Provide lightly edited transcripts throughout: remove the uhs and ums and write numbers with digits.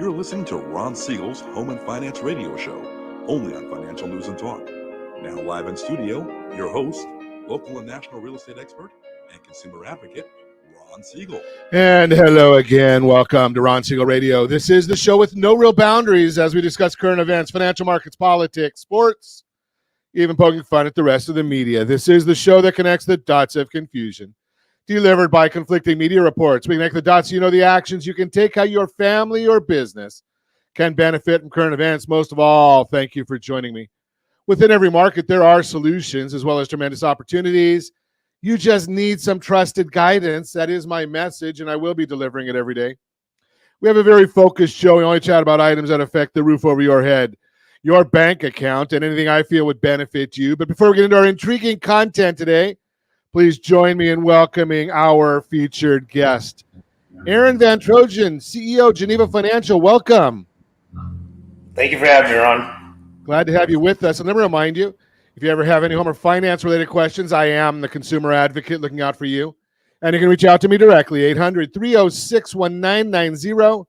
You're listening to Ron Siegel's Home and Finance Radio Show, only on Financial News and Talk. Now live in studio, your host, local and national real estate expert and consumer advocate, Ron Siegel. And hello again. Welcome to Ron Siegel Radio. This is the show with no real boundaries as we discuss current events, financial markets, politics, sports, even poking fun at the rest of the media. This is the show that connects the dots of confusion, delivered by conflicting media reports. We connect the dots so you know the actions you can take, how your family or business can benefit from current events. Most of all, thank you for joining me. Within every market, there are solutions as well as tremendous opportunities. You just need some trusted guidance. That is my message, and I will be delivering it every day. We have a very focused show. We only chat about items that affect the roof over your head, your bank account, and anything I feel would benefit you. But before we get into our intriguing content today, please join me in welcoming our featured guest, Aaron VanTrojen, CEO, Geneva Financial. Welcome. Thank you for having me, Ron. Glad to have you with us. And let me remind you, if you ever have any home or finance-related questions, I am the consumer advocate looking out for you. And you can reach out to me directly, 800-306-1990,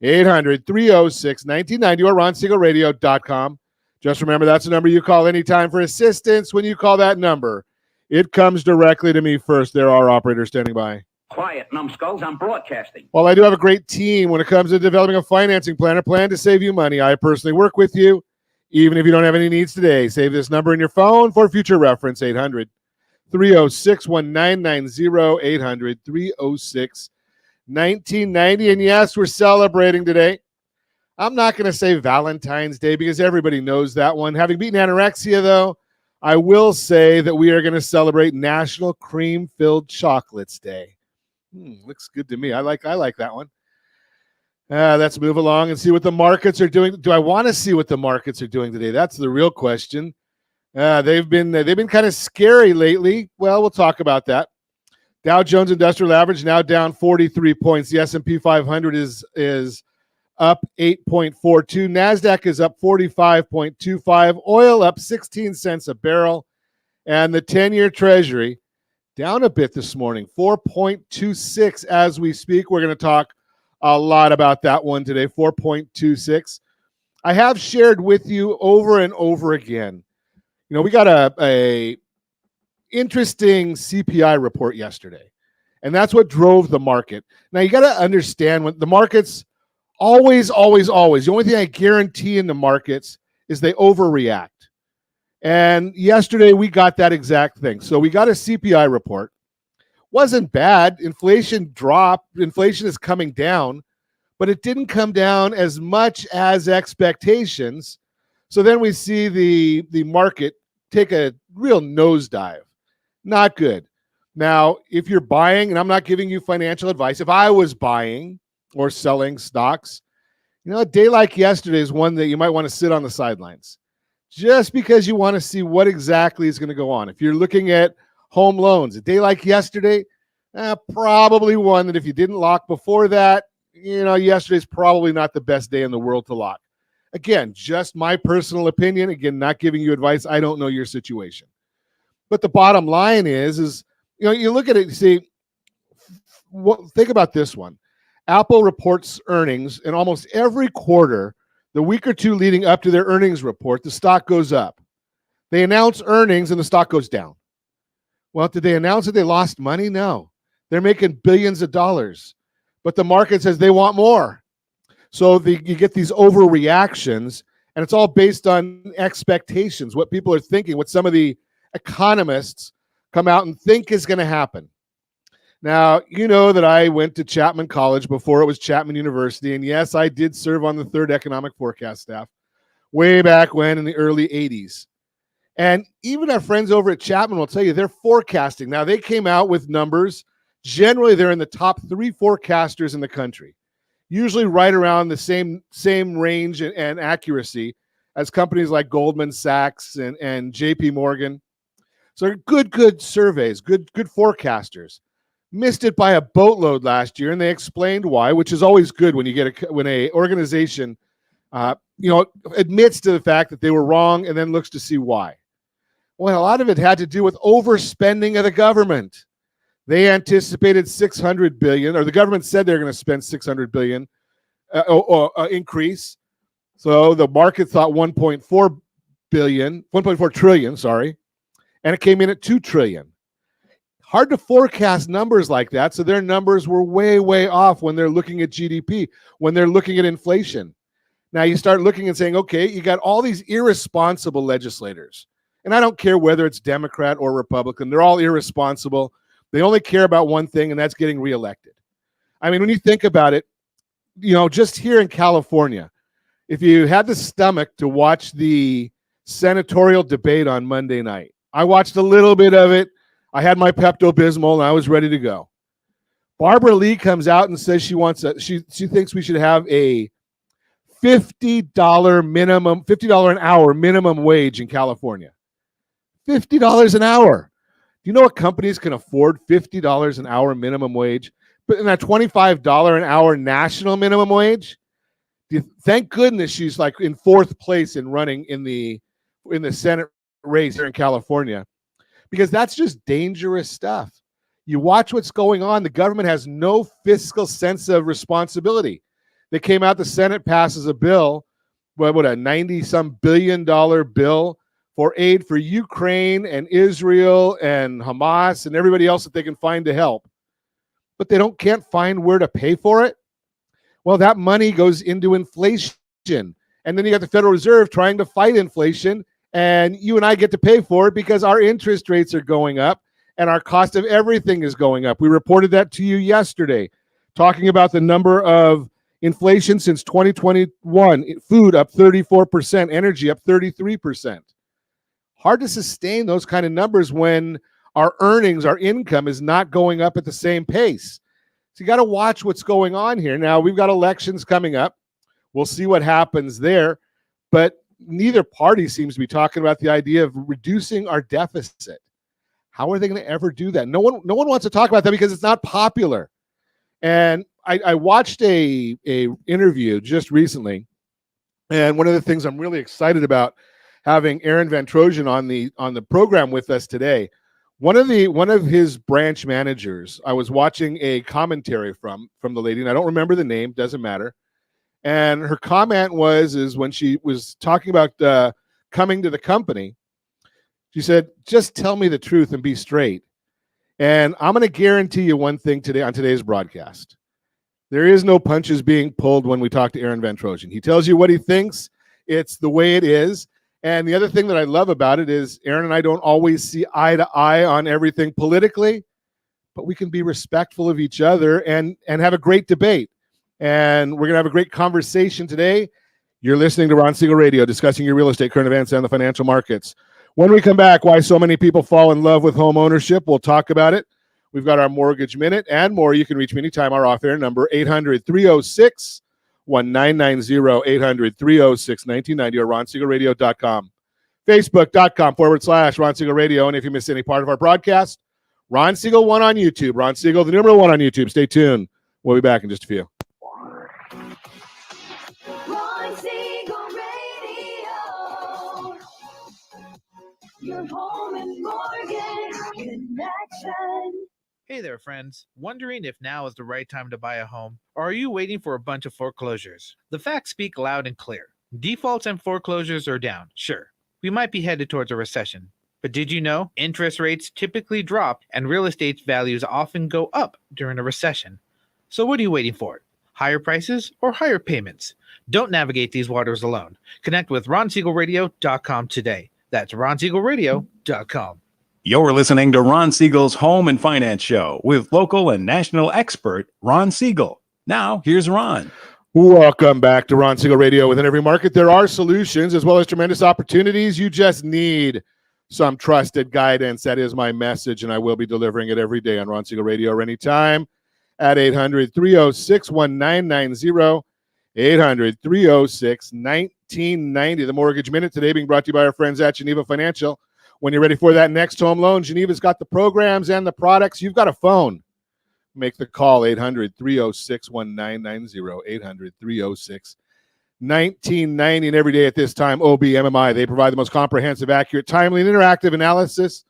800-306-1990, or ronsiegelradio.com. Just remember, that's the number you call anytime for assistance. When you call that number, it comes directly to me first. There are operators standing by. Quiet, numbskulls, I'm broadcasting. Well, I do have a great team when it comes to developing a financing plan, a plan to save you money. I personally work with you, even if you don't have any needs today. Save this number in your phone for future reference, 800-306-1990, 800-306-1990. And yes, we're celebrating today. I'm not going to say Valentine's Day because everybody knows that one. Having beaten anorexia, though, I will say that we are going to celebrate National Cream-Filled Chocolates Day. Looks good to me. I like that one. Let's move along and see what the markets are doing. Do I want to see what the markets are doing today? That's the real question. They've been kind of scary lately. Well, we'll talk about that. Dow Jones Industrial Average now down 43 points. The S&P 500 is up 8.42. NASDAQ is up 45.25. Oil up 16 cents a barrel. And the 10-year Treasury down a bit this morning, 4.26 as we speak. We're going to talk a lot about that one today, 4.26. I have shared with you over and over again. You know, we got a interesting CPI report yesterday, and that's what drove the market. Now, you got to understand when the markets always, the only thing I guarantee in the markets is they overreact. And yesterday we got that exact thing. So we got a CPI report. Wasn't bad. Inflation dropped. Inflation is coming down, but it didn't come down as much as expectations. So then we see the market take a real nosedive. Not good. Now, if you're buying, and I'm not giving you financial advice, if I was buying or selling stocks, you know, a day like yesterday is one that you might want to sit on the sidelines just because you want to see what exactly is going to go on. If you're looking at home loans, a day like yesterday, probably one that if you didn't lock before that, you know, yesterday's probably not the best day in the world to lock. Again, just my personal opinion. Again, not giving you advice. I don't know your situation. But the bottom line is, you know, you look at it, you see, think about this one. Apple reports earnings, and almost every quarter, the week or two leading up to their earnings report, the stock goes up. They announce earnings, and the stock goes down. Well, did they announce that they lost money? No. They're making billions of dollars. But the market says they want more. So you get these overreactions, and it's all based on expectations, what people are thinking, what some of the economists come out and think is going to happen. Now, you know that I went to Chapman College before it was Chapman University, and yes, I did serve on the third economic forecast staff way back when in the early 80s. And even our friends over at Chapman will tell you they're forecasting. Now, they came out with numbers. Generally, they're in the top 3 forecasters in the country, usually right around the same range and accuracy as companies like Goldman Sachs and JP Morgan. So good surveys, good forecasters. Missed it by a boatload last year, and they explained why, which is always good when you get when a organization, admits to the fact that they were wrong and then looks to see why. Well, a lot of it had to do with overspending of the government. They anticipated $600 billion, or the government said they're going to spend $600 billion increase. So the market thought 1.4 trillion, sorry, and it came in at 2 trillion. Hard to forecast numbers like that. So their numbers were way, way off when they're looking at GDP, when they're looking at inflation. Now you start looking and saying, okay, you got all these irresponsible legislators. And I don't care whether it's Democrat or Republican. They're all irresponsible. They only care about one thing, and that's getting reelected. I mean, when you think about it, just here in California, if you had the stomach to watch the senatorial debate on Monday night, I watched a little bit of it. I had my Pepto-Bismol and I was ready to go. Barbara Lee comes out and says she thinks we should have a $50 an hour minimum wage in California. $50 an hour. Do you know what companies can afford $50 an hour minimum wage? But in that $25 an hour national minimum wage, thank goodness she's like in fourth place in running in the Senate race here in California, because that's just dangerous stuff. You watch what's going on. The government has no fiscal sense of responsibility. They came out, the Senate passes a bill, a $90-some billion bill for aid for Ukraine and Israel and Hamas and everybody else that they can find to help. But they can't find where to pay for it. Well, that money goes into inflation. And then you got the Federal Reserve trying to fight inflation, and you and I get to pay for it because our interest rates are going up and our cost of everything is going up. We reported that to you yesterday, talking about the number of inflation since 2021. Food up 34%, energy up 33%. Hard to sustain those kind of numbers when our earnings, our income is not going up at the same pace. So you got to watch what's going on here. Now, we've got elections coming up. We'll see what happens there. But neither party seems to be talking about the idea of reducing our deficit. How are they going to ever do that? No one wants to talk about that because it's not popular. And I watched a interview just recently, and one of the things I'm really excited about having Aaron VanTrojen on the program with us today. One of his branch managers, I was watching a commentary from the lady, and I don't remember the name, doesn't matter. And her comment was when she was talking about coming to the company, she said, "Just tell me the truth and be straight." And I'm going to guarantee you one thing today on today's broadcast. There is no punches being pulled when we talk to Aaron VanTrojen. He tells you what he thinks. It's the way it is. And the other thing that I love about it is Aaron and I don't always see eye to eye on everything politically, but we can be respectful of each other and have a great debate. And we're going to have a great conversation today. You're listening to Ron Siegel Radio, discussing your real estate, current events, and the financial markets. When we come back, why so many people fall in love with home ownership, we'll talk about it. We've got our Mortgage Minute and more. You can reach me anytime. Our off-air number, 800-306-1990, 800-306-1990, or ronsiegelradio.com. Facebook.com/Ron Siegel Radio. And if you miss any part of our broadcast, Ron Siegel 1 on YouTube. Ron Siegel, the number 1 on YouTube. Stay tuned. We'll be back in just a few. Ron Siegel Radio, your home and mortgage connection. Hey there, friends. Wondering if now is the right time to buy a home, or are you waiting for a bunch of foreclosures? The facts speak loud and clear. Defaults and foreclosures are down. Sure, we might be headed towards a recession. But did you know interest rates typically drop and real estate values often go up during a recession? So what are you waiting for? Higher prices or higher payments? Don't navigate these waters alone. Connect with RonSiegelRadio.com today. That's RonSiegelRadio.com. You're listening to Ron Siegel's Home and Finance Show with local and national expert Ron Siegel. Now, here's Ron. Welcome back to Ron Siegel Radio. Within every market, there are solutions as well as tremendous opportunities. You just need some trusted guidance. That is my message, and I will be delivering it every day on Ron Siegel Radio or anytime at 800-306-1990, 800-306-1990. The Mortgage Minute today being brought to you by our friends at Geneva Financial. When you're ready for that next home loan, Geneva's got the programs and the products. You've got a phone. Make the call, 800-306-1990, 800-306-1990. And every day at this time, OBMMI, they provide the most comprehensive, accurate, timely, and interactive analysis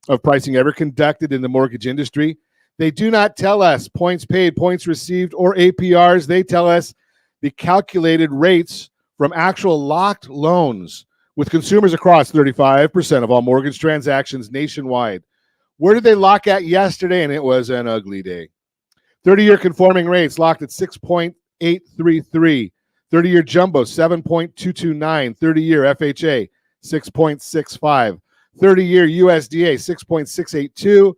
of pricing ever conducted in the mortgage industry. They do not tell us points paid, points received, or APRs. They tell us the calculated rates from actual locked loans with consumers across 35% of all mortgage transactions nationwide. Where did they lock at yesterday? And it was an ugly day. 30-year conforming rates locked at 6.833. 30-year jumbo, 7.229. 30-year FHA, 6.65. 30-year USDA, 6.682.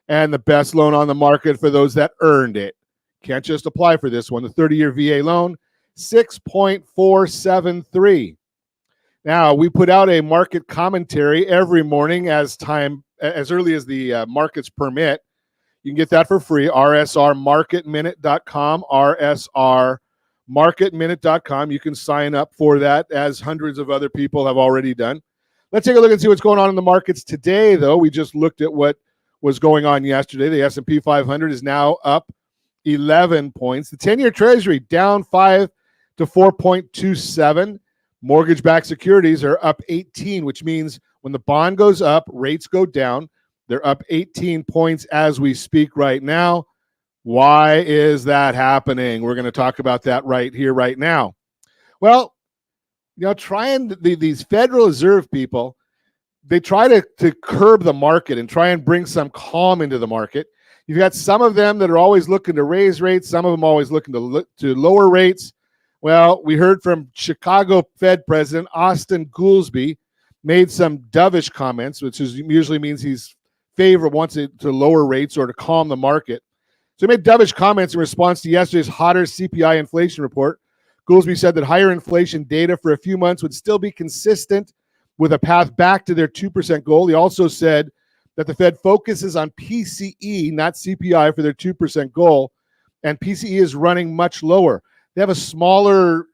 And the best loan on the market for those that earned it. Can't just apply for this one. The 30-year VA loan, 6.473. Now, we put out a market commentary every morning as early as the markets permit. You can get that for free, rsrmarketminute.com, rsrmarketminute.com. You can sign up for that, as hundreds of other people have already done. Let's take a look and see what's going on in the markets today, though. We just looked at what was going on yesterday. The S&P 500 is now up 11 points. The 10-year Treasury down 5 to 4.27. Mortgage-backed securities are up 18, which means when the bond goes up, rates go down. They're up 18 points as we speak right now. Why is that happening? We're going to talk about that right here, right now. Well, these Federal Reserve people, they try to curb the market and try and bring some calm into the market. You've got some of them that are always looking to raise rates, some of them always looking to lower rates. Well, we heard from Chicago Fed President Austin Goolsbee made some dovish comments, which usually means he's wants it to lower rates or to calm the market. So he made dovish comments in response to yesterday's hotter CPI inflation report. Goolsbee said that higher inflation data for a few months would still be consistent with a path back to their 2% goal. He also said that the Fed focuses on PCE, not CPI, for their 2% goal, and PCE is running much lower. They have a smaller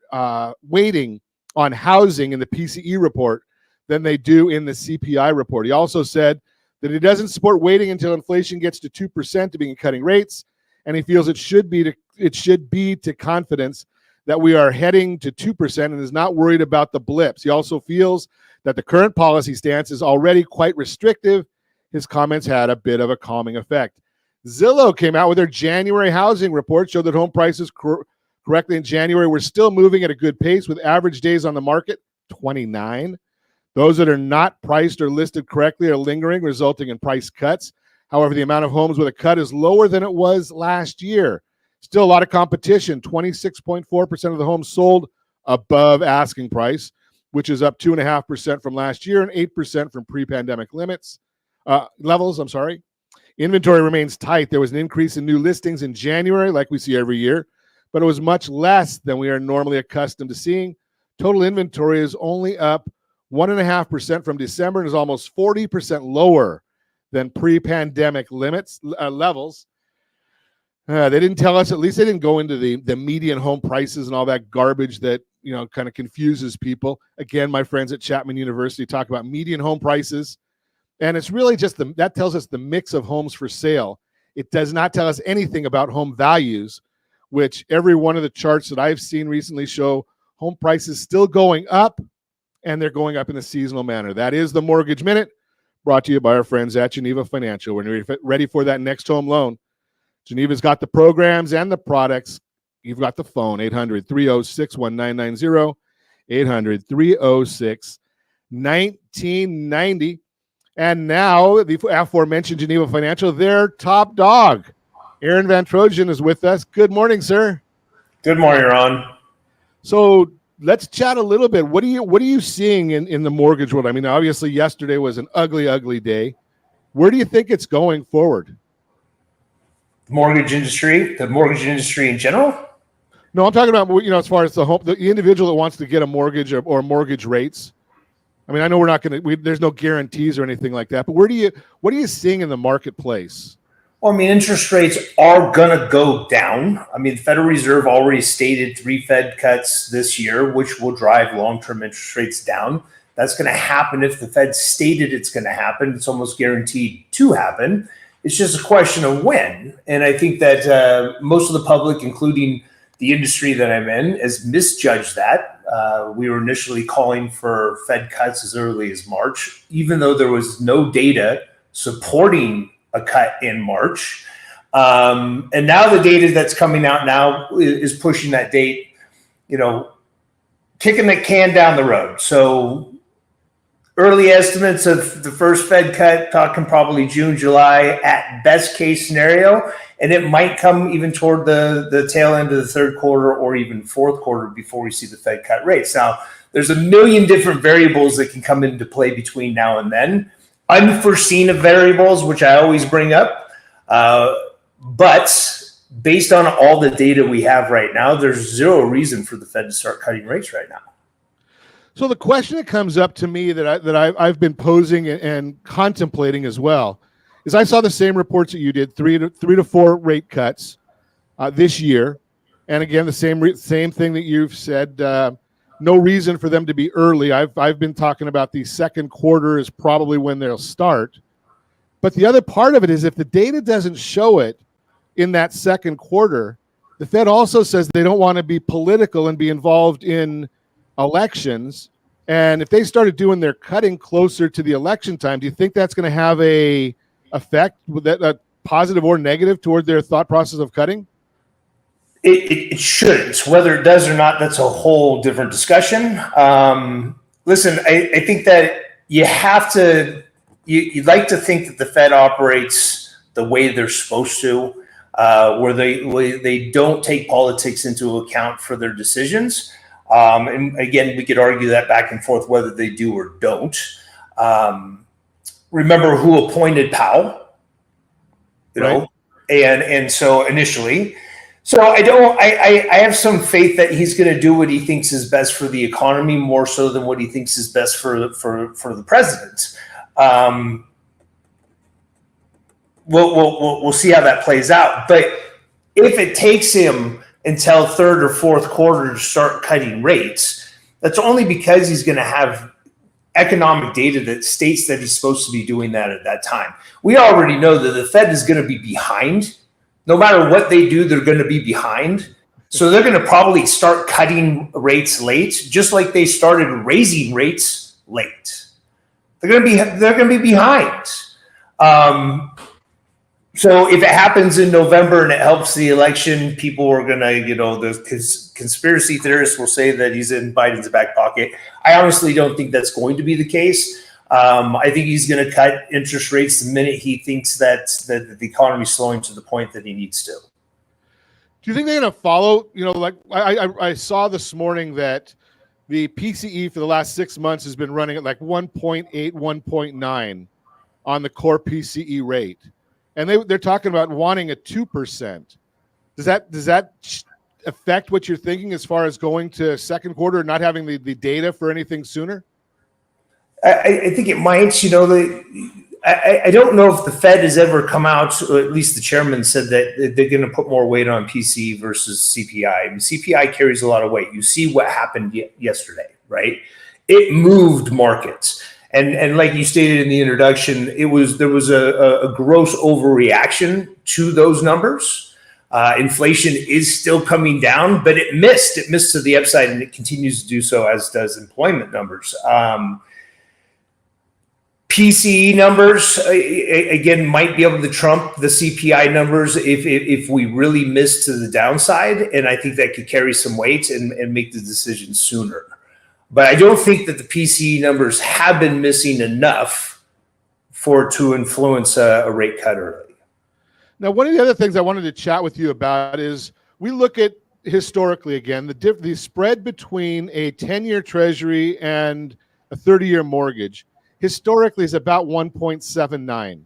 weighting on housing in the PCE report than they do in the CPI report. He also said that he doesn't support waiting until inflation gets to 2% to begin cutting rates, and he feels it should be to confidence that we are heading to 2% and is not worried about the blips. He also feels that the current policy stance is already quite restrictive. His comments had a bit of a calming effect. Zillow came out with their January housing report, showed that home prices correctly in January were still moving at a good pace with average days on the market, 29. Those that are not priced or listed correctly are lingering, resulting in price cuts. However, the amount of homes with a cut is lower than it was last year. Still a lot of competition. 26.4% of the homes sold above asking price, which is up 2.5% from last year and 8% from pre-pandemic levels. Inventory remains tight. There was an increase in new listings in January, like we see every year, but it was much less than we are normally accustomed to seeing. Total inventory is only up 1.5% from December and is almost 40% lower than pre-pandemic levels. They didn't tell us, at least they didn't go into the median home prices and all that garbage that, kind of confuses people. Again, my friends at Chapman University talk about median home prices, and it's really just that tells us the mix of homes for sale. It does not tell us anything about home values, which every one of the charts that I've seen recently show home prices still going up, and they're going up in a seasonal manner. That is the Mortgage Minute, brought to you by our friends at Geneva Financial. When you're ready for that next home loan, Geneva's got the programs and the products. You've got the phone, 800-306-1990, 800-306-1990. And now, the aforementioned Geneva Financial, their top dog, Aaron VanTrojen, is with us. Good morning, sir. Good morning, Ron. So let's chat a little bit. What are you seeing in the mortgage world? I mean, obviously, yesterday was an ugly, ugly day. Where do you think it's going forward? The mortgage industry in general? No, I'm talking about, as far as the individual that wants to get a mortgage or mortgage rates. I mean, I know we're not going to, there's no guarantees or anything like that, but what are you seeing in the marketplace? Well, I mean, interest rates are going to go down. I mean, the Federal Reserve already stated 3 Fed cuts this year, which will drive long-term interest rates down. That's going to happen if the Fed stated it's going to happen. It's almost guaranteed to happen. It's just a question of when. And I think that most of the public, including the industry that I'm in, has misjudged that. We were initially calling for Fed cuts as early as March, even though there was no data supporting a cut in March. And now the data that's coming out now is pushing that date kicking the can down the road. So early estimates of the first Fed cut, talking probably June, July at best case scenario. And it might come even toward the tail end of the third quarter or even fourth quarter before we see the Fed cut rates. Now, there's a million different variables that can come into play between now and then. Unforeseen variables, which I always bring up. But based on all the data we have right now, there's zero reason for the Fed to start cutting rates right now. So the question that comes up to me that I've been posing and contemplating as well is I saw the same reports that you did, three to four rate cuts this year, and again the same thing that you've said. No reason for them to be early. I've been talking about the second quarter is probably when they'll start. But the other part of it is if the data doesn't show it in that second quarter, the Fed also says they don't want to be political and be involved in elections. And if they started doing their cutting closer to the election time, do you think that's going to have a effect, a positive or negative, toward their thought process of cutting? It shouldn't. Whether it does or not, that's a whole different discussion. Listen, I think that you have to, you'd like to think that the Fed operates the way they're supposed to, where they don't take politics into account for their decisions. And again, we could argue that back and forth whether they do or don't. Remember who appointed Powell, Right. and so initially, so I have some faith that he's going to do what he thinks is best for the economy more so than what he thinks is best for the president. We'll see how that plays out. But if it takes him until third or fourth quarter to start cutting rates, that's only because he's going to have economic data that states that he's supposed to be doing that at that time. We already know that the Fed is going to be behind. No matter what they do, they're going to be behind. So they're going to probably start cutting rates late, just like they started raising rates late. They're going to be behind. So if it happens in November and it helps the election, people are going to, the conspiracy theorists will say that he's in Biden's back pocket. I honestly don't think that's going to be the case. I think he's going to cut interest rates the minute he thinks that the economy is slowing to the point that he needs to. Do you think they're going to follow, like I saw this morning that the PCE for the last 6 months has been running at like 1.8, 1.9 on the core PCE rate. And they're talking about wanting a 2%. Does that affect what you're thinking as far as going to second quarter and not having the data for anything sooner? I think it might. I don't know if the Fed has ever come out, or at least the chairman said that they're going to put more weight on PCE versus CPI. I mean, CPI carries a lot of weight. You see what happened yesterday, right? It moved markets. And like you stated in the introduction, there was a gross overreaction to those numbers. Inflation is still coming down, but it missed to the upside, and it continues to do so, as does employment numbers. PCE numbers, again, might be able to trump the CPI numbers if we really miss to the downside. And I think that could carry some weight and make the decision sooner. But I don't think that the PCE numbers have been missing enough for it to influence a rate cut early. Now, one of the other things I wanted to chat with you about is we look at historically, again, the spread between a 10-year treasury and a 30-year mortgage historically is about 1.79.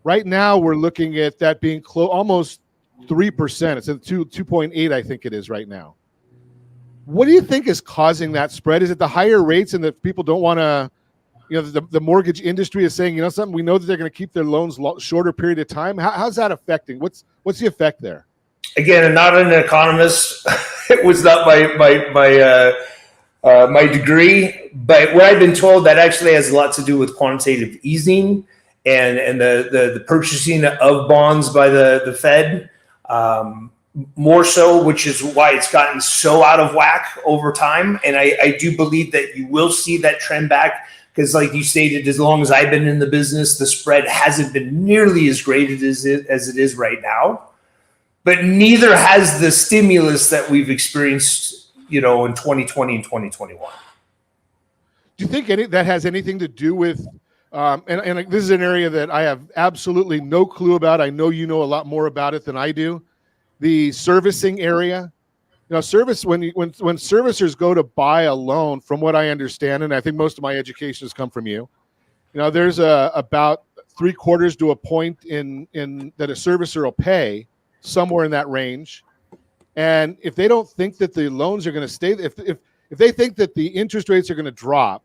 Right now, we're looking at that being almost 3%. It's at 2.8, I think it is right now. What do you think is causing that spread? Is it the higher rates and that people don't want to, the mortgage industry is saying, something, we know that they're going to keep their loans shorter period of time. How's that affecting? What's the effect there? Again, I'm not an economist. It was not my degree, but what I've been told, that actually has a lot to do with quantitative easing and the purchasing of bonds by the Fed. More so, which is why it's gotten so out of whack over time. And I do believe that you will see that trend back because, like you stated, as long as I've been in the business, the spread hasn't been nearly as great as it is right now. But neither has the stimulus that we've experienced in 2020 and 2021. Do you think that has anything to do with, and this is an area that I have absolutely no clue about. I know you know a lot more about it than I do. The servicing area, when servicers go to buy a loan, from what I understand, and I think most of my education has come from you, there's about 3/4 to a point in that a servicer will pay, somewhere in that range. And if they don't think that the loans are going to stay, if they think that the interest rates are going to drop,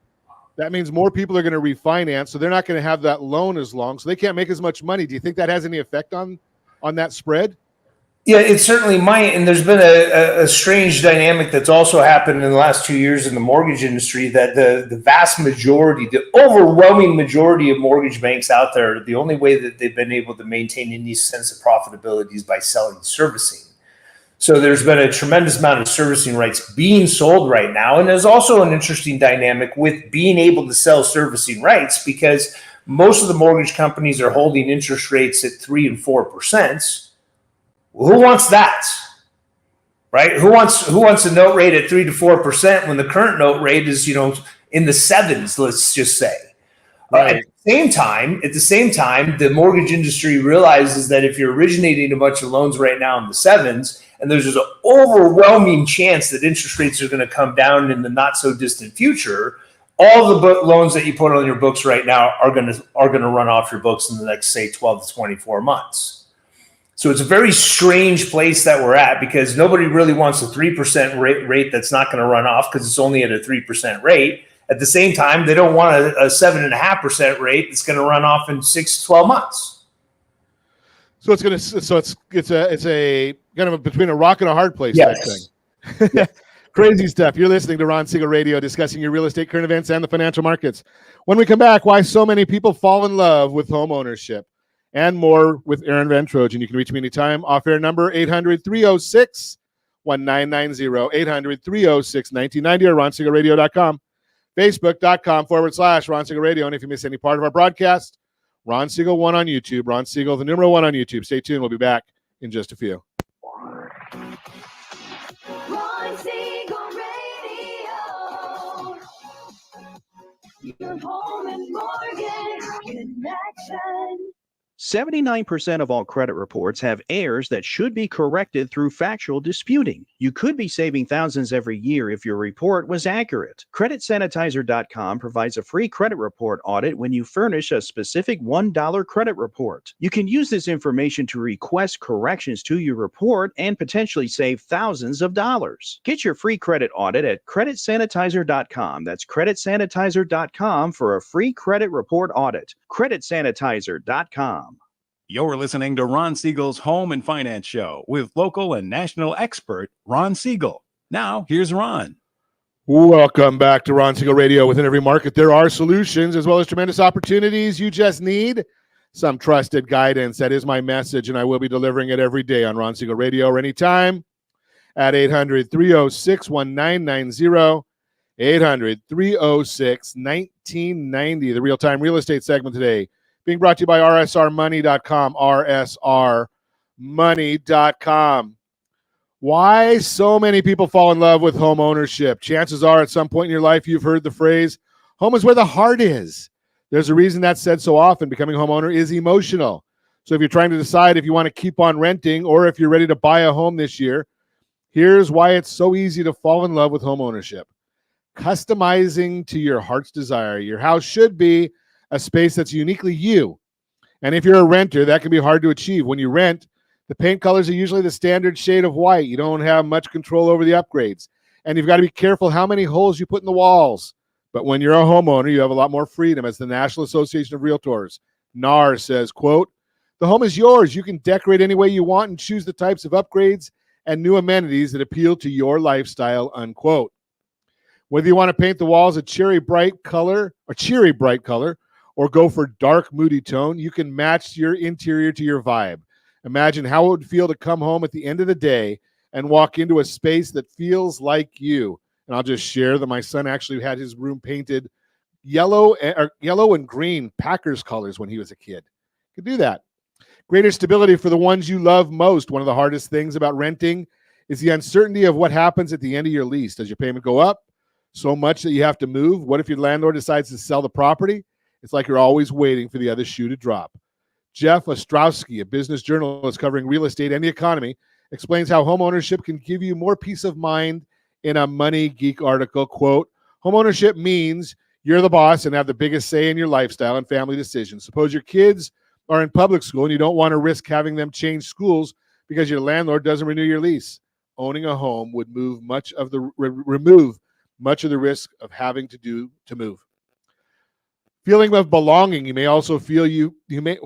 that means more people are going to refinance, so they're not going to have that loan as long, so they can't make as much money. Do you think that has any effect on that spread? Yeah, it certainly might. And there's been a strange dynamic that's also happened in the last 2 years in the mortgage industry, that the vast majority, the overwhelming majority of mortgage banks out there, the only way that they've been able to maintain any sense of profitability is by selling servicing. So there's been a tremendous amount of servicing rights being sold right now. And there's also an interesting dynamic with being able to sell servicing rights, because most of the mortgage companies are holding interest rates at 3% and 4%. Who wants that, right? Who wants a note rate at 3 to 4% when the current note rate is, in the 7s, let's just say. Right. At the same time, the mortgage industry realizes that if you're originating a bunch of loans right now in the 7s, and there's just an overwhelming chance that interest rates are going to come down in the not so distant future, all the loans that you put on your books right now are going to run off your books in the next, say, 12 to 24 months. So it's a very strange place that we're at, because nobody really wants a 3% rate that's not going to run off, because it's only at a 3% rate. At the same time, they don't want a 7.5% rate that's going to run off in 6 to 12 months. So it's a kind of between a rock and a hard place. Yes. Type thing. Yes. Crazy stuff. You're listening to Ron Siegel Radio, discussing your real estate, current events, and the financial markets. When we come back, why so many people fall in love with home ownership, and more with Aaron VanTrojen. You can reach me anytime. Off-air number 800-306-1990, 800-306-1990, or ronsiegelradio.com, facebook.com/Ron Siegel Radio. And if you miss any part of our broadcast, Ron Siegel 1 on YouTube, Ron Siegel, the number 1 on YouTube. Stay tuned. We'll be back in just a few. Ron Siegel Radio. Your home and mortgage connection. 79% of all credit reports have errors that should be corrected through factual disputing. You could be saving thousands every year if your report was accurate. CreditSanitizer.com provides a free credit report audit when you furnish a specific $1 credit report. You can use this information to request corrections to your report and potentially save thousands of dollars. Get your free credit audit at CreditSanitizer.com. That's CreditSanitizer.com for a free credit report audit. CreditSanitizer.com. You're listening to Ron Siegel's Home and Finance Show with local and national expert Ron Siegel. Now, here's Ron. Welcome back to Ron Siegel Radio. Within every market, there are solutions as well as tremendous opportunities. You just need some trusted guidance. That is my message, and I will be delivering it every day on Ron Siegel Radio or anytime at 800-306-1990, 800-306-1990. The real-time real estate segment today being brought to you by rsrmoney.com, rsrmoney.com. Why so many people fall in love with home ownership? Chances are at some point in your life you've heard the phrase, home is where the heart is. There's a reason that's said so often. Becoming a homeowner is emotional. So if you're trying to decide if you want to keep on renting or if you're ready to buy a home this year, here's why it's so easy to fall in love with home ownership. Customizing to your heart's desire. Your house should be a space that's uniquely you. And if you're a renter, that can be hard to achieve. When you rent, the paint colors are usually the standard shade of white. You don't have much control over the upgrades. And you've got to be careful how many holes you put in the walls. But when you're a homeowner, you have a lot more freedom. As the National Association of Realtors, NAR, says, quote, the home is yours. You can decorate any way you want and choose the types of upgrades and new amenities that appeal to your lifestyle, unquote. Whether you want to paint the walls a cherry bright color, or go for dark, moody tone, you can match your interior to your vibe. Imagine how it would feel to come home at the end of the day and walk into a space that feels like you. And I'll just share that my son actually had his room painted yellow and green Packers colors when he was a kid. Could do that. Greater stability for the ones you love most. One of the hardest things about renting is the uncertainty of what happens at the end of your lease. Does your payment go up so much that you have to move? What if your landlord decides to sell the property? It's like you're always waiting for the other shoe to drop. Jeff Ostrowski, a business journalist covering real estate and the economy, explains how homeownership can give you more peace of mind in a Money Geek article. Quote, homeownership means you're the boss and have the biggest say in your lifestyle and family decisions. Suppose your kids are in public school and you don't want to risk having them change schools because your landlord doesn't renew your lease. Owning a home would remove much of the risk of having to move. Feeling of belonging. You may also feel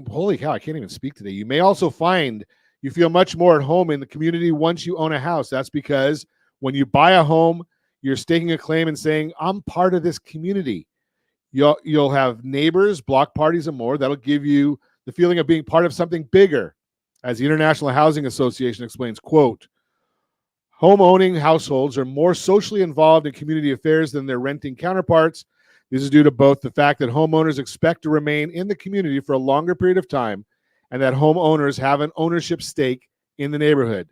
holy cow, I can't even speak today. You may also find you feel much more at home in the community once you own a house. That's because when you buy a home, you're staking a claim and saying, I'm part of this community. You'll have neighbors, block parties, and more. That'll give you the feeling of being part of something bigger. As the International Housing Association explains, quote, home-owning households are more socially involved in community affairs than their renting counterparts. This is due to both the fact that homeowners expect to remain in the community for a longer period of time and that homeowners have an ownership stake in the neighborhood.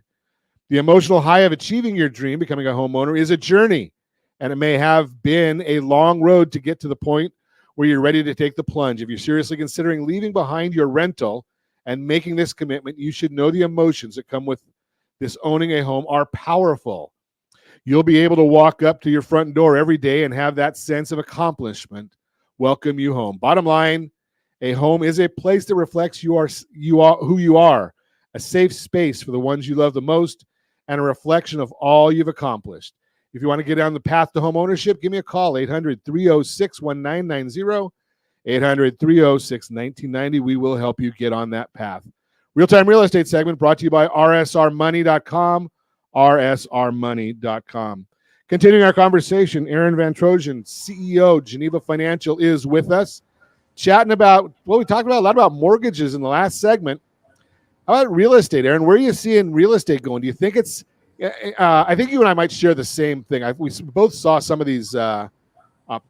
The emotional high of achieving your dream, becoming a homeowner, is a journey, and it may have been a long road to get to the point where you're ready to take the plunge. If you're seriously considering leaving behind your rental and making this commitment, you should know the emotions that come with this owning a home are powerful. You'll be able to walk up to your front door every day and have that sense of accomplishment welcome you home. Bottom line, a home is a place that reflects who you are, a safe space for the ones you love the most, and a reflection of all you've accomplished. If you want to get down the path to home ownership, give me a call, 800-306-1990, 800-306-1990. We will help you get on that path. Real-time real estate segment brought to you by rsrmoney.com, rsrmoney.com. Continuing our conversation, Aaron VanTrojen, CEO, Geneva Financial, is with us, chatting about, well, we talked about a lot about mortgages in the last segment. How about real estate, Aaron? Where are you seeing real estate going? Do you think it's I think you and I might share the same thing. We both saw some of these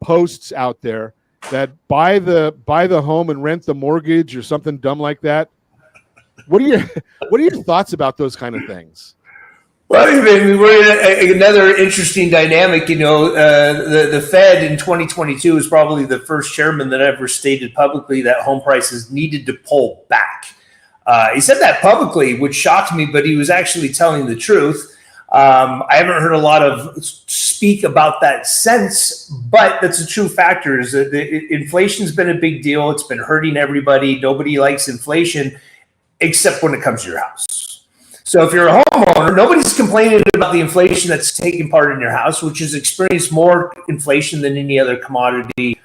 posts out there that buy the home and rent the mortgage or something dumb like that. What are your thoughts about those kind of things? Well, I mean, we're in another interesting dynamic. The Fed in 2022 was probably the first chairman that ever stated publicly that home prices needed to pull back. He said that publicly, which shocked me, but he was actually telling the truth. I haven't heard a lot of speak about that since, but that's a true factor. Is that inflation's been a big deal. It's been hurting everybody. Nobody likes inflation, except when it comes to your house. So if you're a homeowner, nobody's complaining about the inflation that's taking part in your house, which has experienced more inflation than any other commodity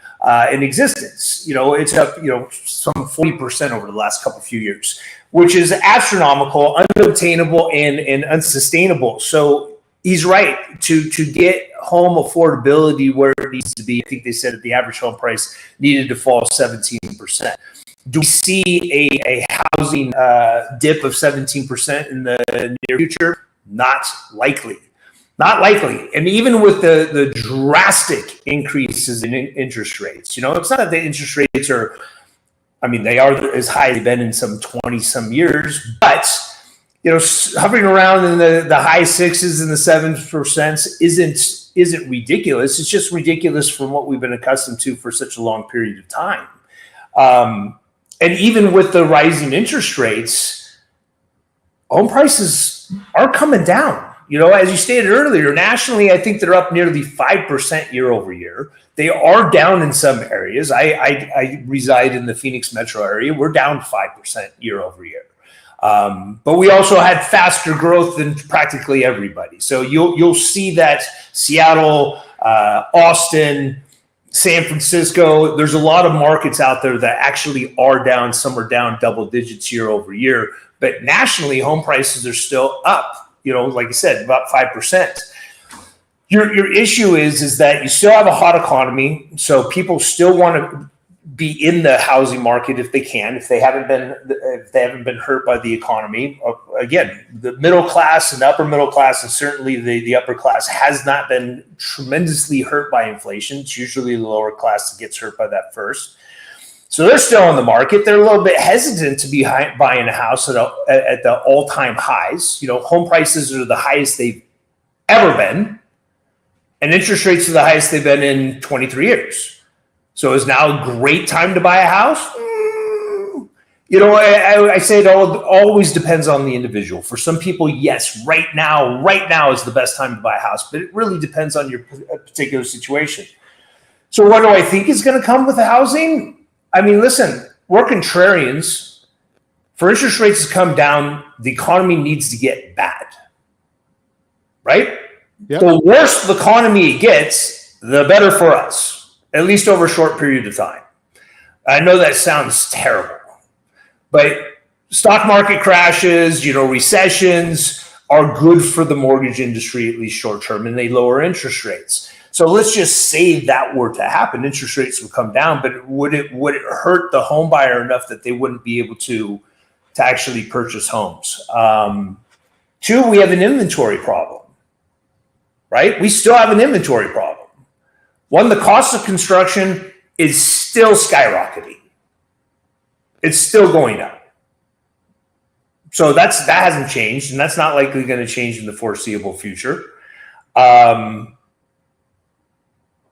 in existence. It's up, some 40% over the last few years, which is astronomical, unobtainable, and unsustainable. So he's right to get home affordability where it needs to be. I think they said that the average home price needed to fall 17%. Do we see a housing dip of 17% in the near future? Not likely. Not likely. And even with the drastic increases in interest rates, it's not that the interest rates are, they are as high as they've been in some 20-some years, but, hovering around in the high sixes and the 7% isn't ridiculous. It's just ridiculous from what we've been accustomed to for such a long period of time. And even with the rising interest rates, home prices are coming down. As you stated earlier, nationally, I think they're up nearly 5% year over year. They are down in some areas. I reside in the Phoenix metro area. We're down 5% year over year. But we also had faster growth than practically everybody. So you'll see that Seattle, Austin, San Francisco, there's a lot of markets out there that actually are down. Some are down double digits year over year. But nationally, home prices are still up, like I said, about 5%. Your issue is that you still have a hot economy. So people still want to be in the housing market if they can, if they haven't been hurt by the economy. Again, the middle class and the upper middle class, and certainly the upper class, has not been tremendously hurt by inflation. It's usually the lower class that gets hurt by that first. So they're still on the market. They're a little bit hesitant to be buying a house at the all-time highs. Home prices are the highest they've ever been, and interest rates are the highest they've been in 23 years. So is now a great time to buy a house? I say it always depends on the individual. For some people, yes, right now is the best time to buy a house, but it really depends on your particular situation. So what do I think is going to come with the housing? I mean, listen, we're contrarians. For interest rates to come down, the economy needs to get bad, right? Yep. The worse the economy gets, the better for us, at least over a short period of time. I know that sounds terrible, but stock market crashes, recessions are good for the mortgage industry, at least short term, and they lower interest rates. So let's just say that were to happen, interest rates would come down, but would it hurt the home buyer enough that they wouldn't be able to actually purchase homes? Two, we have an inventory problem, right? We still have an inventory problem. One, the cost of construction is still skyrocketing. It's still going up. So that hasn't changed, and that's not likely going to change in the foreseeable future.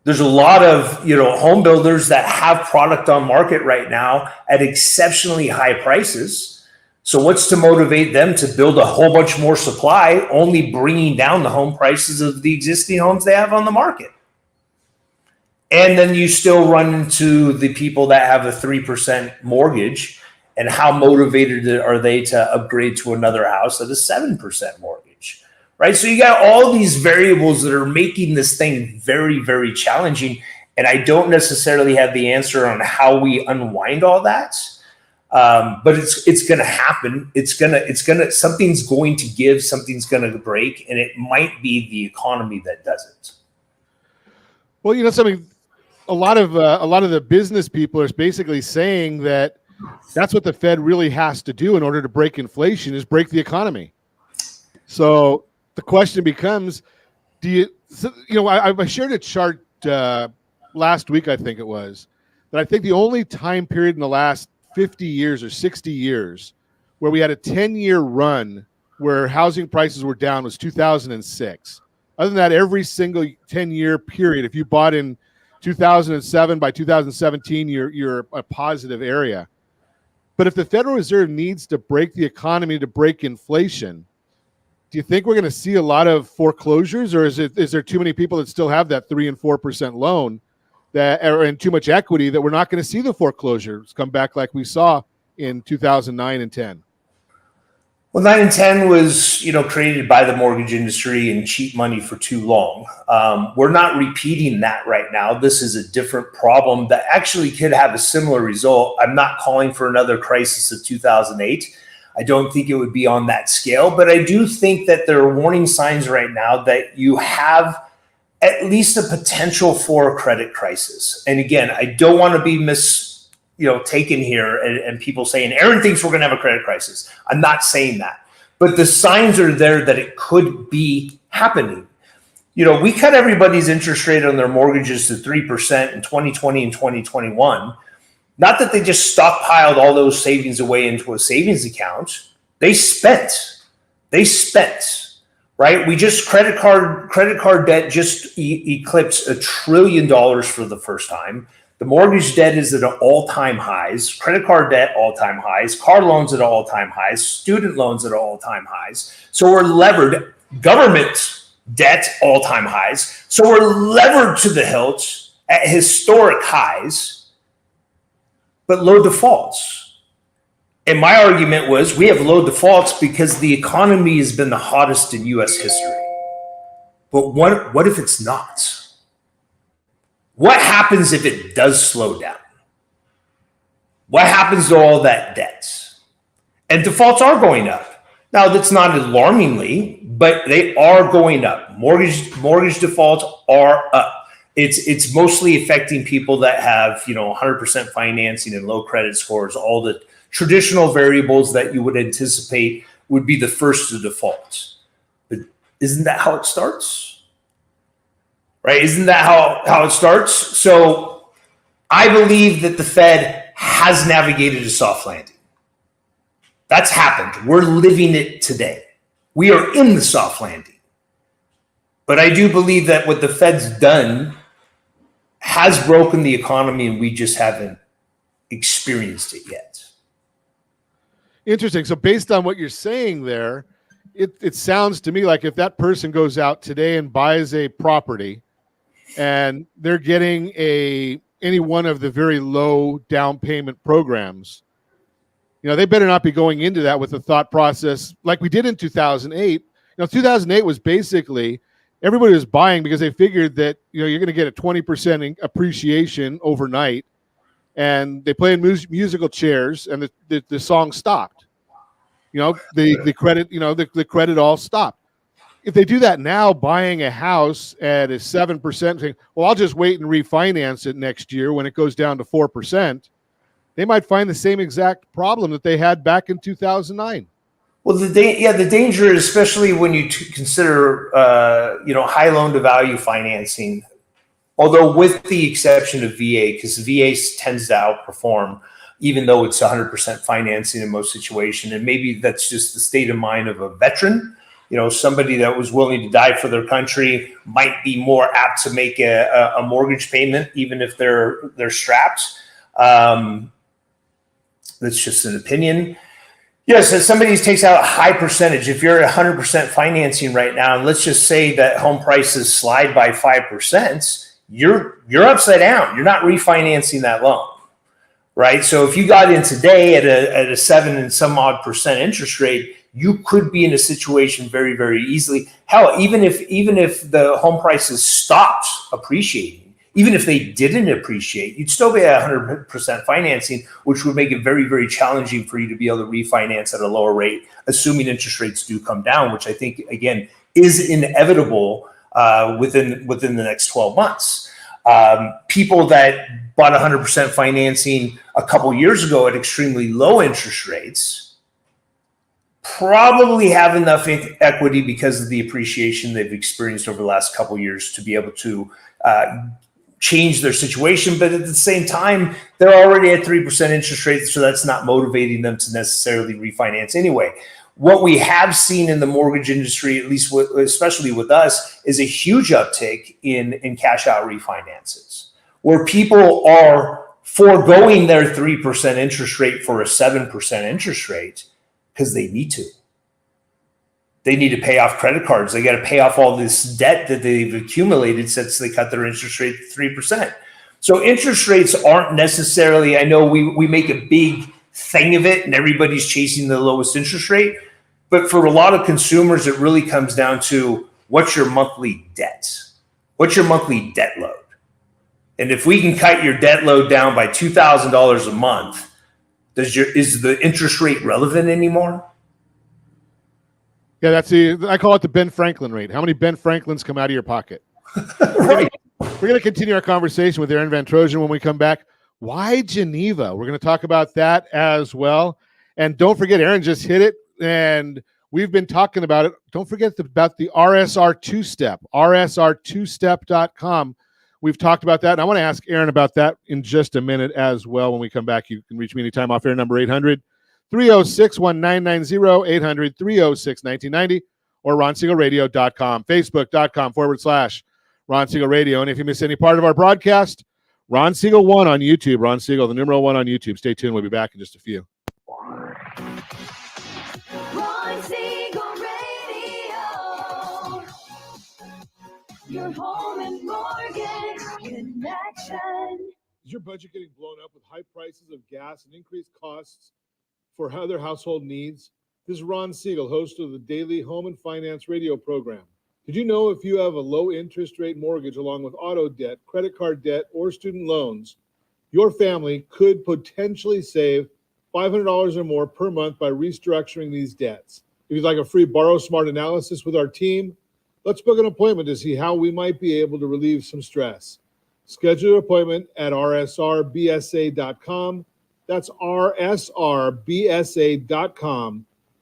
There's a lot of home builders that have product on market right now at exceptionally high prices. So what's to motivate them to build a whole bunch more supply, only bringing down the home prices of the existing homes they have on the market? And then you still run into the people that have a 3% mortgage, and how motivated are they to upgrade to another house at a 7% mortgage, right? So you got all these variables that are making this thing very, very challenging. And I don't necessarily have the answer on how we unwind all that. But it's going to happen. Something's going to give, something's going to break, and it might be the economy that does it. Well, something. A lot of the business people are basically saying that that's what the Fed really has to do in order to break inflation, is break the economy. So the question becomes, I shared a chart last week, I think it was, that I think the only time period in the last 50 years or 60 years where we had a 10-year run where housing prices were down was 2006. Other than that, every single 10-year period, if you bought in 2007, by 2017, you're a positive area. But if the Federal Reserve needs to break the economy to break inflation, do you think we're going to see a lot of foreclosures, or is there too many people that still have that 3% and 4% loan that are in too much equity that we're not going to see the foreclosures come back like we saw in 2009 and 10? Well, 9 and 10 was, created by the mortgage industry and cheap money for too long. We're not repeating that right now. This is a different problem that actually could have a similar result. I'm not calling for another crisis of 2008. I don't think it would be on that scale, but I do think that there are warning signs right now that you have at least a potential for a credit crisis. And again, I don't want to be taken here and people saying Aaron thinks we're going to have a credit crisis. I'm not saying that, but the signs are there that it could be happening. We cut everybody's interest rate on their mortgages to 3% in 2020 and 2021. Not that they just stockpiled all those savings away into a savings account. They spent, right? We just credit card debt just eclipsed $1 trillion for the first time. The mortgage debt is at all-time highs, credit card debt all-time highs, car loans at all-time highs, student loans at all-time highs. So we're levered, government debt all-time highs. So we're levered to the hilt at historic highs, but low defaults. And my argument was we have low defaults because the economy has been the hottest in U.S. history. But what if it's not? What happens if it does slow down? What happens to all that debt? And defaults are going up. Now, that's not alarmingly, but they are going up. Mortgage defaults are up. It's mostly affecting people that have 100% financing and low credit scores, all the traditional variables that you would anticipate would be the first to default. But isn't that how it starts? Right? Isn't that how it starts? So I believe that the Fed has navigated a soft landing. That's happened. We're living it today. We are in the soft landing. But I do believe that what the Fed's done has broken the economy, and we just haven't experienced it yet. Interesting. So based on what you're saying there, it sounds to me like if that person goes out today and buys a property and they're getting any one of the very low down payment programs, they better not be going into that with a thought process like we did in 2008. 2008 was basically everybody was buying because they figured that you're going to get a 20% appreciation overnight, and they play in musical chairs, and the song stopped. The credit, the credit all stopped. If they do that now, buying a house at a 7%, saying, well, I'll just wait and refinance it next year when it goes down to 4%, they might find the same exact problem that they had back in 2009. Well, the danger is, especially when you consider, high loan to value financing, although with the exception of VA, because VA tends to outperform, even though it's 100% financing in most situations. And maybe that's just the state of mind of a veteran. Somebody that was willing to die for their country might be more apt to make a mortgage payment, even if they're strapped. That's just an opinion. Yes, if somebody takes out a high percentage, if you're at 100% financing right now, and let's just say that home prices slide by 5%, you're upside down. You're not refinancing that loan, right? So if you got in today at a 7 and some odd percent interest rate, you could be in a situation very, very easily. Hell, even if the home prices stopped appreciating, even if they didn't appreciate, you'd still be at 100% financing, which would make it very, very challenging for you to be able to refinance at a lower rate, assuming interest rates do come down, which I think, again, is inevitable within the next 12 months. People that bought 100% financing a couple years ago at extremely low interest rates probably have enough equity because of the appreciation they've experienced over the last couple years to be able to change their situation. But at the same time, they're already at 3% interest rates, so that's not motivating them to necessarily refinance anyway. What we have seen in the mortgage industry, at least especially with us, is a huge uptick in cash out refinances, where people are foregoing their 3% interest rate for a 7% interest rate because they need to. They need to pay off credit cards. They got to pay off all this debt that they've accumulated since they cut their interest rate to 3%. So interest rates aren't necessarily, I know we make a big thing of it and everybody's chasing the lowest interest rate. But for a lot of consumers, it really comes down to what's your monthly debt? What's your monthly debt load? And if we can cut your debt load down by $2,000 a month, is the interest rate relevant anymore? Yeah, I call it the Ben Franklin rate. How many Ben Franklins come out of your pocket? Right. We're going to continue our conversation with Aaron VanTrojen when we come back. Why Geneva? We're going to talk about that as well. And don't forget, Aaron just hit it, and we've been talking about it. Don't forget about the RSR two-step, rsr2step.com. We've talked about that, and I want to ask Aaron about that in just a minute as well. When we come back, you can reach me anytime off air, number 800-306-1990, 800-306-1990, or ronsiegelradio.com, facebook.com/Ron Siegel Radio. And if you miss any part of our broadcast, Ron Siegel 1 on YouTube, Ron Siegel, the numeral 1 on YouTube. Stay tuned. We'll be back in just a few. Ron Siegel Radio, your home and mortgage connection. Is your budget getting blown up with high prices of gas and increased costs for other household needs? This is Ron Siegel, host of the daily Home and Finance radio program. Did you know if you have a low interest rate mortgage along with auto debt, credit card debt, or student loans, your family could potentially save $500 or more per month by restructuring these debts? If you'd like a free Borrow Smart analysis with our team, let's book an appointment to see how we might be able to relieve some stress. Schedule an appointment at rsrbsa.com. That's rsrbsa.com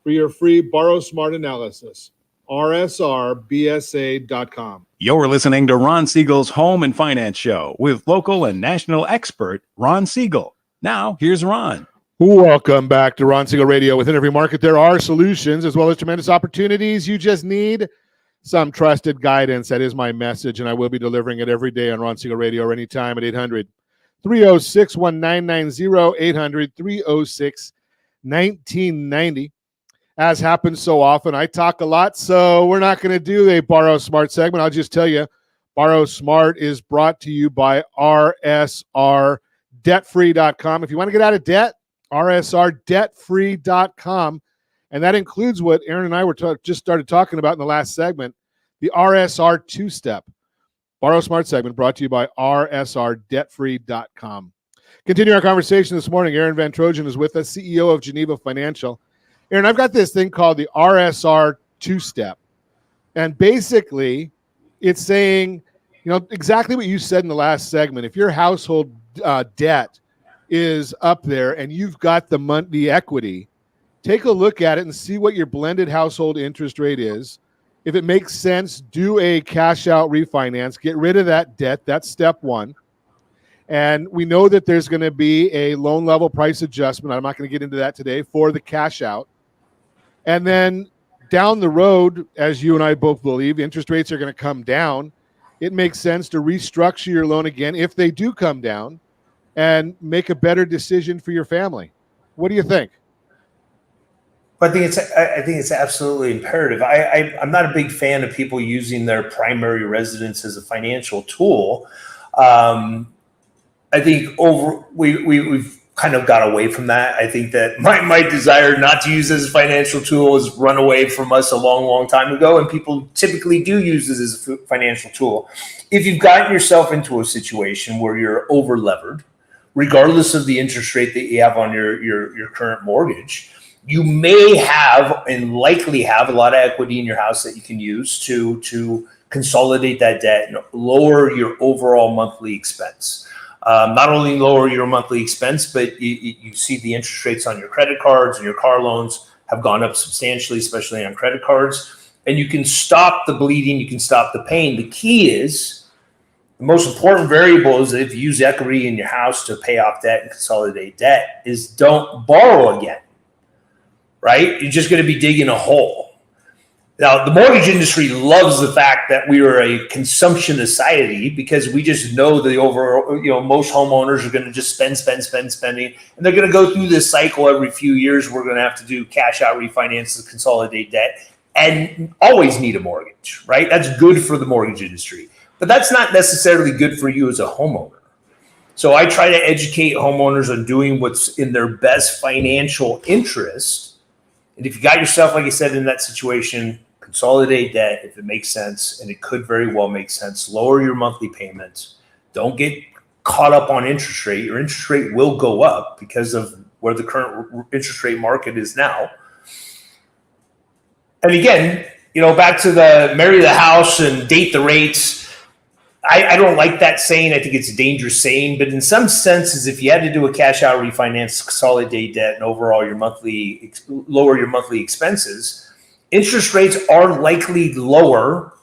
for your free Borrow Smart analysis. rsrbsa.com. You're listening to Ron Siegel's Home and Finance Show with local and national expert Ron Siegel. Now, here's Ron. Welcome back to Ron Siegel Radio. Within every market, there are solutions as well as tremendous opportunities. You just need some trusted guidance. That is my message, and I will be delivering it every day on Ron Siegel Radio or anytime at 800-306-1990, 800-306-1990. As happens so often, I talk a lot, so we're not going to do a Borrow Smart segment. I'll just tell you, Borrow Smart is brought to you by rsrdebtfree.com. If you want to get out of debt, rsrdebtfree.com. And that includes what Aaron and I were just started talking about in the last segment, the RSR two-step. Borrow Smart segment brought to you by rsrdebtfree.com. Continue our conversation this morning. Aaron VanTrojen is with us, CEO of Geneva Financial. Aaron, I've got this thing called the RSR two-step. And basically, it's saying, exactly what you said in the last segment. If your household debt is up there and you've got the equity, take a look at it and see what your blended household interest rate is. If it makes sense, do a cash out refinance, get rid of that debt. That's step one. And we know that there's going to be a loan level price adjustment. I'm not going to get into that today for the cash out. And then down the road, as you and I both believe, interest rates are going to come down. It makes sense to restructure your loan again if they do come down and make a better decision for your family. What do you think? I think it's absolutely imperative. I'm not a big fan of people using their primary residence as a financial tool. I think we've kind of got away from that. I think that my desire not to use it as a financial tool has run away from us a long, long time ago, and people typically do use this as a financial tool. If you've gotten yourself into a situation where you're over-levered, regardless of the interest rate that you have on your current mortgage, you may have and likely have a lot of equity in your house that you can use to consolidate that debt and lower your overall monthly expense. Not only lower your monthly expense, but you see the interest rates on your credit cards and your car loans have gone up substantially, especially on credit cards. And you can stop the bleeding, you can stop the pain. The key is, the most important variable is that if you use equity in your house to pay off debt and consolidate debt, is don't borrow again, right? You're just going to be digging a hole. Now, the mortgage industry loves the fact that we are a consumption society because we just know most homeowners are going to just spending, and they're going to go through this cycle every few years. We're going to have to do cash out refinances, consolidate debt, and always need a mortgage, right? That's good for the mortgage industry, but that's not necessarily good for you as a homeowner. So I try to educate homeowners on doing what's in their best financial interest. And if you got yourself, like I said, in that situation, consolidate debt if it makes sense, and it could very well make sense. Lower your monthly payments. Don't get caught up on interest rate. Your interest rate will go up because of where the current interest rate market is now. And again, back to the marry the house and date the rates. I don't like that saying. I think it's a dangerous saying, but in some senses, if you had to do a cash out refinance, consolidate debt, and overall lower your monthly expenses, interest rates are likely lower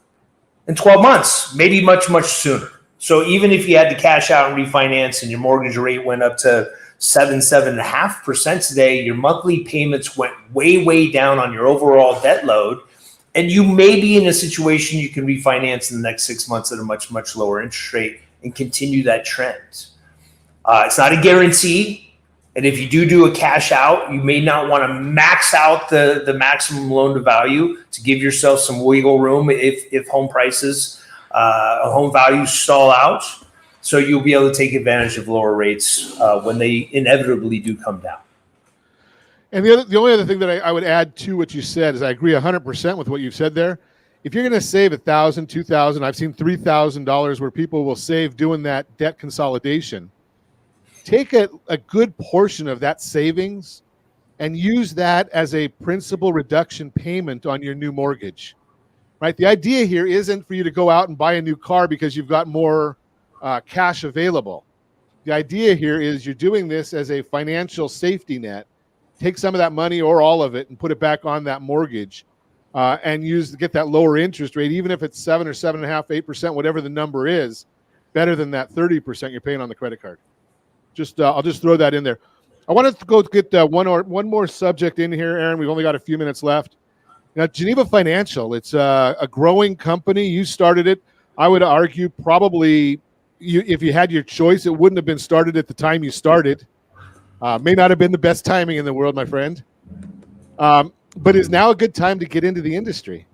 in 12 months, maybe much, much sooner. So even if you had to cash out and refinance and your mortgage rate went up to 7.5% today, your monthly payments went way, way down on your overall debt load. And you may be in a situation you can refinance in the next 6 months at a much, much lower interest rate and continue that trend. It's not a guarantee. And if you do a cash out, you may not want to max out the maximum loan to value to give yourself some wiggle room if home prices, home values stall out. So you'll be able to take advantage of lower rates when they inevitably do come down. And the only other thing that I would add to what you said is I agree 100% with what you've said there. If you're going to save $1,000, $2,000, I've seen $3,000 where people will save doing that debt consolidation. Take a good portion of that savings and use that as a principal reduction payment on your new mortgage, right? The idea here isn't for you to go out and buy a new car because you've got more cash available. The idea here is you're doing this as a financial safety net. Take some of that money or all of it and put it back on that mortgage and get that lower interest rate, even if it's 7 or 7.5%, 8%, whatever the number is, better than that 30% you're paying on the credit card. I'll just throw that in there. I wanted to go get one more subject in here, Aaron. We've only got a few minutes left. Now, Geneva Financial, it's a growing company. You started it. I would argue probably if you had your choice, it wouldn't have been started at the time you started. May not have been the best timing in the world, my friend. But is now a good time to get into the industry?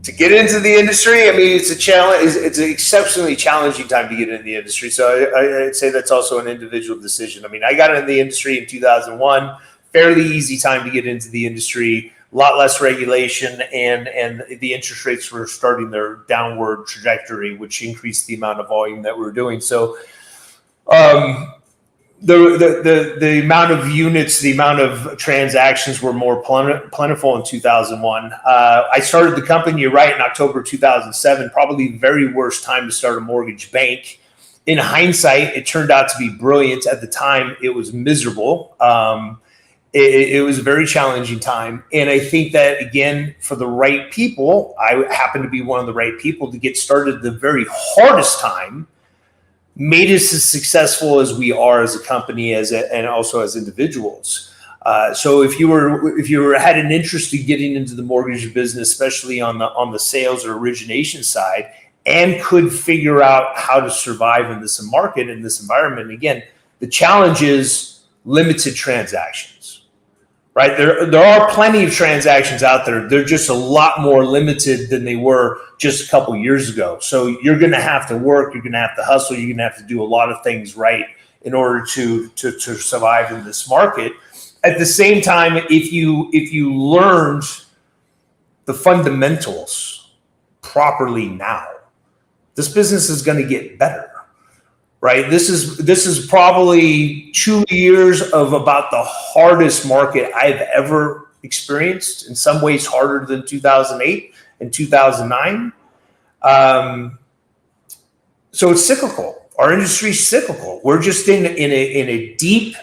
To get into the industry, I mean, it's a challenge. It's an exceptionally challenging time to get into the industry. So I'd say that's also an individual decision. I mean, I got into the industry in 2001. Fairly easy time to get into the industry. A lot less regulation, and the interest rates were starting their downward trajectory, which increased the amount of volume that we were doing. So, the amount of units, the amount of transactions were more plentiful in 2001. I started the company, you're right, in October 2007. Probably the very worst time to start a mortgage bank. In hindsight, it turned out to be brilliant. At the time, it was miserable. It was a very challenging time. And I think that, again, for the right people, I happen to be one of the right people to get started the very hardest time, made us as successful as we are as a company and also as individuals. So if you had an interest in getting into the mortgage business, especially on the sales or origination side, and could figure out how to survive in this market, in this environment, again, the challenge is limited transactions. Right, there are plenty of transactions out there. They're just a lot more limited than they were just a couple years ago. So you're going to have to work. You're going to have to hustle. You're going to have to do a lot of things right in order to survive in this market. At the same time, if you learned the fundamentals properly now, this business is going to get better. Right. This is probably 2 years of about the hardest market I've ever experienced, in some ways harder than 2008 and 2009. So it's cyclical. Our industry is cyclical. We're just in a deep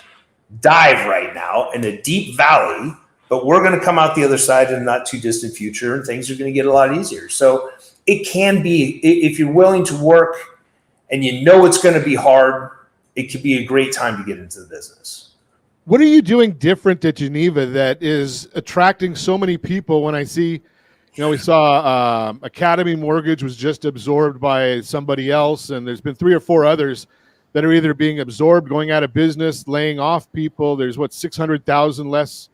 dive right now, in a deep valley, but we're going to come out the other side in the not too distant future, and things are going to get a lot easier. So it can be, if you're willing to work and you know it's going to be hard, it could be a great time to get into the business. What are you doing different at Geneva that is attracting so many people? When I see, we saw Academy Mortgage was just absorbed by somebody else, and there's been 3 or 4 others that are either being absorbed, going out of business, laying off people. There's 600,000 less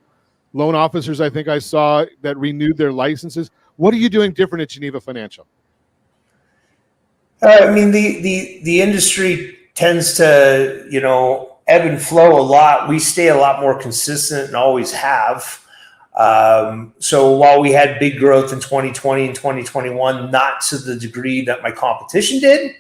loan officers I think I saw that renewed their licenses. What are you doing different at Geneva Financial? I mean, the industry tends to, ebb and flow a lot. We stay a lot more consistent and always have. So while we had big growth in 2020 and 2021, not to the degree that my competition did.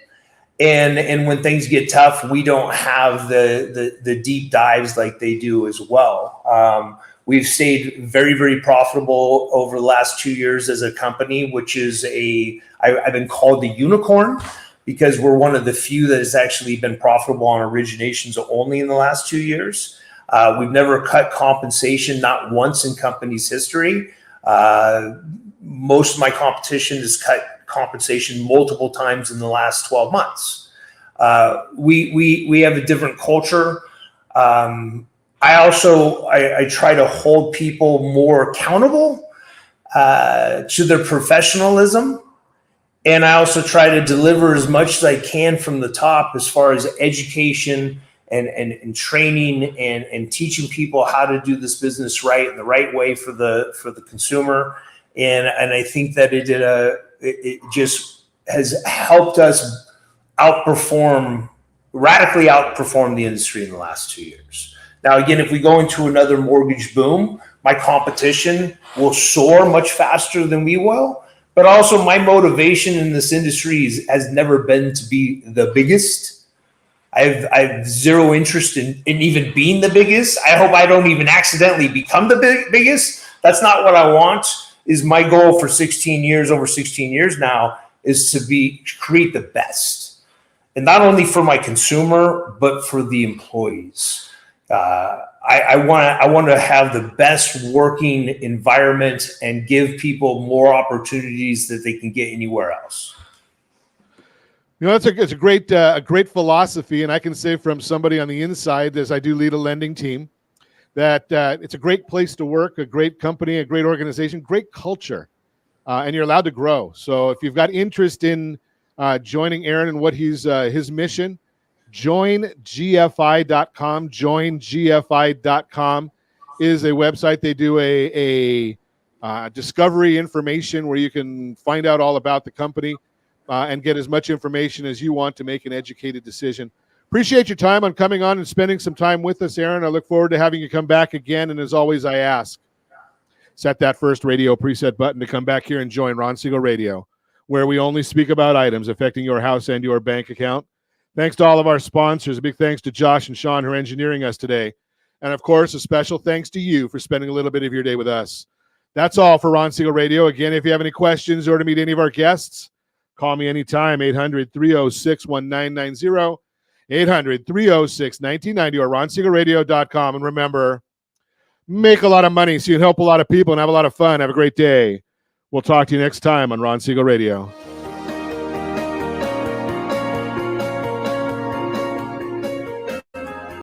And when things get tough, we don't have the deep dives like they do as well. We've stayed very, very profitable over the last 2 years as a company, which is I've been called the unicorn because we're one of the few that has actually been profitable on originations only in the last 2 years. We've never cut compensation, not once in company's history. Most of my competition has cut compensation multiple times in the last 12 months. We have a different culture. I try to hold people more accountable to their professionalism. And I also try to deliver as much as I can from the top as far as education and training and teaching people how to do this business right in the right way for the consumer. And I think that it just has helped us radically outperform the industry in the last 2 years. Now, again, if we go into another mortgage boom, my competition will soar much faster than we will. But also my motivation in this industry has never been to be the biggest. I have zero interest in even being the biggest. I hope I don't even accidentally become the biggest. That's not what I want. Is my goal for 16 years, over 16 years now, is to create the best. And not only for my consumer, but for the employees. I want to have the best working environment and give people more opportunities that they can get anywhere else. You know, it's a great philosophy, and I can say from somebody on the inside, as I do lead a lending team, that it's a great place to work, a great company, a great organization, great culture, and you're allowed to grow. So if you've got interest in joining Aaron and what he's his mission, joingfi.com. Joingfi.com is a website. They do a discovery information where you can find out all about the company and get as much information as you want to make an educated decision. Appreciate your time on coming on and spending some time with us, Aaron. I look forward to having you come back again. And as always, I ask, set that first radio preset button to come back here and join Ron Siegel Radio, where we only speak about items affecting your house and your bank account. Thanks to all of our sponsors. A big thanks to Josh and Sean who are engineering us today. And of course, a special thanks to you for spending a little bit of your day with us. That's all for Ron Siegel Radio. Again, if you have any questions or to meet any of our guests, call me anytime, 800-306-1990, 800-306-1990, or ronsiegelradio.com. And remember, make a lot of money so you can help a lot of people and have a lot of fun. Have a great day. We'll talk to you next time on Ron Siegel Radio.